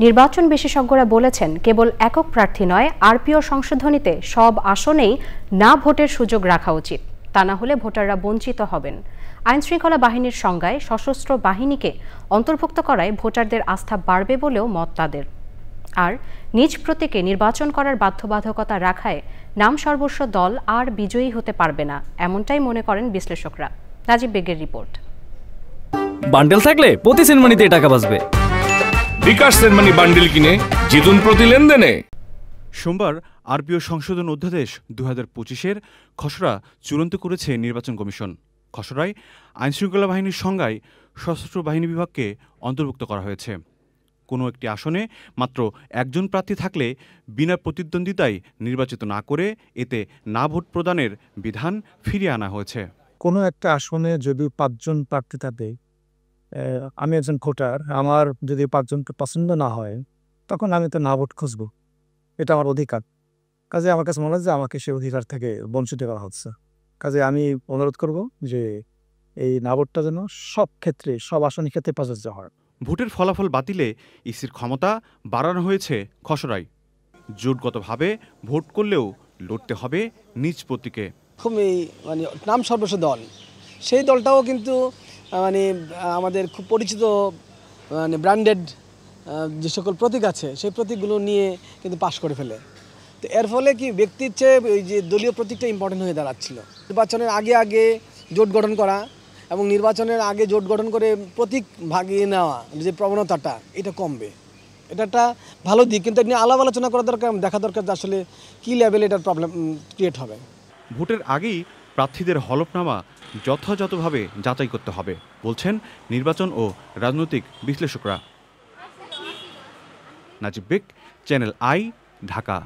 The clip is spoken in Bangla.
নির্বাচন বিশেষজ্ঞরা বলেছেন, কেবল একক প্রার্থী নয়, আরপিও সংশোধনীতে সব আসনেই না ভোটের সুযোগ রাখা উচিত। তা না হলে ভোটাররা বঞ্চিত হবেন। আইনশৃঙ্খলা বাহিনীর সংজ্ঞায় সশস্ত্র বাহিনীকে অন্তর্ভুক্ত করায় ভোটারদের আস্থা বাড়বে বলেও মত তাদের। আর নিজ প্রতীকে নির্বাচন করার বাধ্যবাধকতা রাখায় নাম সর্বস্ব দল আর বিজয়ী হতে পারবে না, এমনটাই মনে করেন বিশ্লেষকরা। নাজিব বেগের রিপোর্ট। বান্ডেল থাকলে প্রতি সেনমানিতে টাকা বাঁচবে। বিকাশ সেনমানি বান্ডেল কিনে জিতুন প্রতি লেনদেনে। সোমবার আরপিও সংশোধন অধ্যাদেশ 2025-এর খসড়া চূড়ান্ত করেছে নির্বাচন কমিশন। খসড়ায় আইনশৃঙ্খলা বাহিনীর সংজ্ঞায় সশস্ত্র বাহিনী বিভাগকে অন্তর্ভুক্ত করা হয়েছে। কোনো একটি আসনে মাত্র একজন প্রার্থী থাকলে বিনা প্রতিদ্বন্দ্বিতায় নির্বাচিত না করে এতে না ভোট প্রদানের বিধান ফিরিয়ে আনা হয়েছে। কোনো একটা আসনে যদি 5 জন প্রার্থী থাকে, আমি একজন ভোটার, আমার যদি 5 জনকে পছন্দ না হয়, তখন আমি তো না ভোট খুঁজবো। এটা আমার অধিকার। কাজে আমার কাছে মনে হয় যে আমাকে সেই অধিকার থেকে বঞ্চিত করা হচ্ছে। কাজে আমি অনুরোধ করব যে এই না ভোটটা যেন সব ক্ষেত্রে, সব আসনের ক্ষেত্রে প্রযোজ্য হয়। ভোটের ফলাফল বাতিলে ইসির ক্ষমতা বাড়ানো হয়েছে খসড়ায়। জোটগতভাবে ভোট করলেও লড়তে হবে নিজ প্রতীকে। খুবই নাম সর্বস্ব দল, সেই দলটাও কিন্তু আমাদের খুব পরিচিত ব্র্যান্ডেড যে সকল প্রতীক আছে সেই প্রতীকগুলো নিয়ে কিন্তু পাশ করে ফেলে। তো এর ফলে কি ব্যক্তির চেয়ে ওই যে দলীয় প্রতীকটা ইম্পর্টেন্ট হয়ে দাঁড়াচ্ছিল। নির্বাচনের আগে জোট গঠন করা এবং নির্বাচনের আগে জোট গঠন করে প্রতীক ভাগিয়ে নেওয়া যে প্রবণতাটা, এটা কমবে। এটা একটা ভালো দিক, কিন্তু এটা নিয়ে আলাপ আলোচনা করা দরকার, দেখা দরকার যে আসলে কী লেভেলে এটার প্রবলেম ক্রিয়েট হবে। ভোটের আগেই প্রার্থীদের হলফনামা যথাযথভাবে যাচাই করতে হবে বলছেন নির্বাচন ও রাজনৈতিক বিশ্লেষকরা। নাজিব বেগ, চ্যানেল আই, ঢাকা।